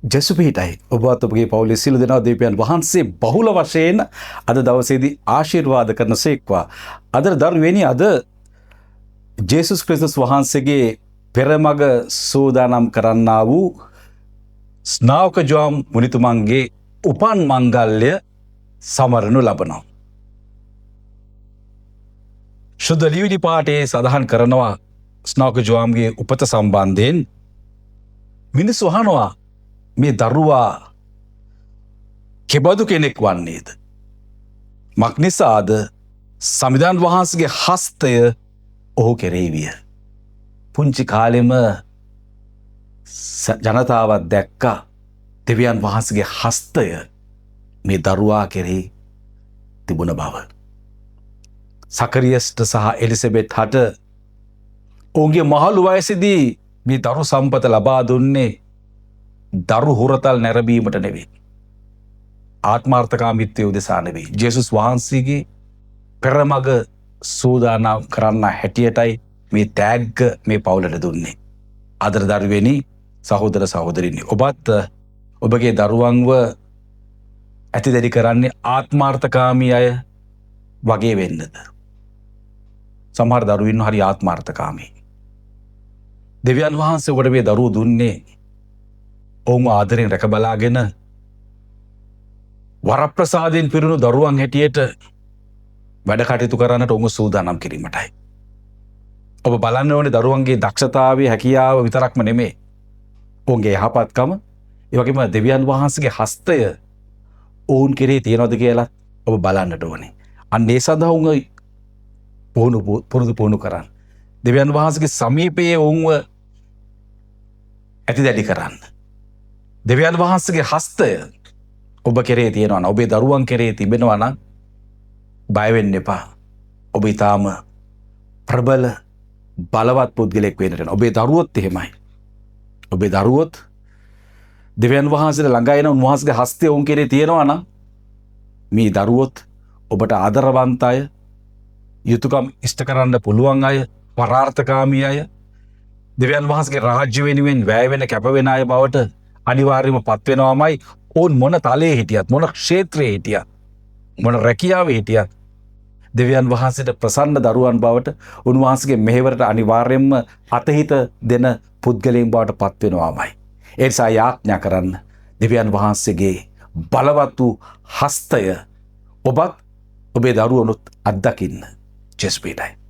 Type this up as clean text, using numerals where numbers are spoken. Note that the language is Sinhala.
ජෙසුපීටයි ඔබත් ඔබගේ පවුලේ සියලු දෙනා දෙවියන් වහන්සේ බහුල වශයෙන් අද දවසේදී ආශිර්වාද කරන සේක්වා. අද දරුවෙනි අද ජේසුස් ක්‍රිස්තුස් වහන්සේගේ පෙරමග සූදානම් කරන්නා වූ ස්නාවක ජෝම් මුනිතුමන්ගේ උපන් මංගල්‍ය සමරනු ලබනවා. ශුද්ධ ලියවිලි පාඨයේ සඳහන් කරනවා ස්නාවක ජෝම්ගේ උපත සම්බන්ධයෙන් මිනිස්සු අහනවා මේ දරුවා කෙබඳු කෙනෙක් වන්නේද? මක්නිසාද සමිඳාන් වහන්සේගේ හස්තය ඔහු කෙරෙහි විය. පුංචි කාලෙම ජනතාවත් දැක්කා දෙවියන් වහන්සේගේ හස්තය මේ දරුවා කෙරෙහි තිබුණ බව. සකරියස්ට සහ එලිසබෙත් හට ඔවුන්ගේ මහලු වයසේදී මේ දරු සම්පත ලබා දුන්නේ දරු හුරතල් නැරඹීමට නෙවෙයි. ආත්මාර්ථකාමීත්වය උදෙසා නෙවෙයි. ජේසුස් වහන්සේගේ පෙරමග සූදානම් කරන්න හැටියටයි මේ තෑග්ග මේ පවුලට දුන්නේ. ආදර දරුවෙනි, සහෝදර සහෝදරිනි, ඔබත් ඔබගේ දරුවන්ව ඇතිදැඩි කරන්නේ ආත්මාර්ථකාමී අය වගේ වෙන්නද? සමහර දරුවෝ ඉන්නවා හරි ආත්මාර්ථකාමී. දෙවියන් වහන්සේ ඔබට මේ දරුවෝ දුන්නේ ඔවුන් ආදරෙන් රැක බලාගෙන වරප්‍රසාදයෙන් පිරුණු දරුවන් හැටියට වැඩ කටයුතු කරන්නට ඔවුන් සූදානම් කිරීමටයි. ඔබ බලන්න ඕනේ දරුවන්ගේ දක්ෂතාවය, හැකියාව විතරක්ම නෙමෙයි. ඔවුන්ගේ යහපත්කම, ඒ වගේම දෙවියන් වහන්සේගේ හස්තය ඔවුන් කෙරෙහි තියෙනවද කියලා ඔබ බලන්නට ඕනේ. අන්න ඒ සඳහා ඔවුන් පුරුදු කරන්න. දෙවියන් වහන්සේගේ සමීපයේ ඔවුන්ව ඇතිදැඩි කරන්න. දෙවියන් වහන්සේගේ හස්තය ඔබ කෙරේ තියෙනවා නම්, ඔබේ දරුවන් කෙරේ තිබෙනවා නම් බය වෙන්න එපා. ඔබ ඊටාම ප්‍රබල බලවත් පුද්ගලෙක් වෙන්නට ඕන. ඔබේ දරුවොත් එහෙමයි. ඔබේ දරුවොත් දෙවියන් වහන්සේට ළඟ එන උන්වහන්සේගේ හස්තය ඔවුන් කෙරේ තියෙනවා නම් මේ දරුවොත් ඔබට ආදරවන්ත අය, යුතුයකම් ඉෂ්ට කරන්න පුළුවන් අය, පරාර්ථකාමී අය, දෙවියන් වහන්සේගේ රාජ්‍ය වෙනුවෙන් වැය වෙන කැප වෙන අය බවට අනිවාර්යයෙන්ම පත් වෙනවාමයි. ඔවුන් මොන තලයේ හිටියත්, මොන ක්ෂේත්‍රයේ හිටියත්, මොන රැකියාවේ හිටියත් දෙවියන් වහන්සේට ප්‍රසන්න දරුවන් බවට, උන්වහන්සේගේ මෙහෙවරට අනිවාර්යයෙන්ම අතහිත දෙන පුද්ගලයන් බවට පත් වෙනවාමයි. ඒ නිසා යාඥා කරන්න, දෙවියන් වහන්සේගේ බලවත් වූ හස්තය ඔබත් ඔබේ දරුවනුත් අත්දකින්න. ජෙස්පීටයි.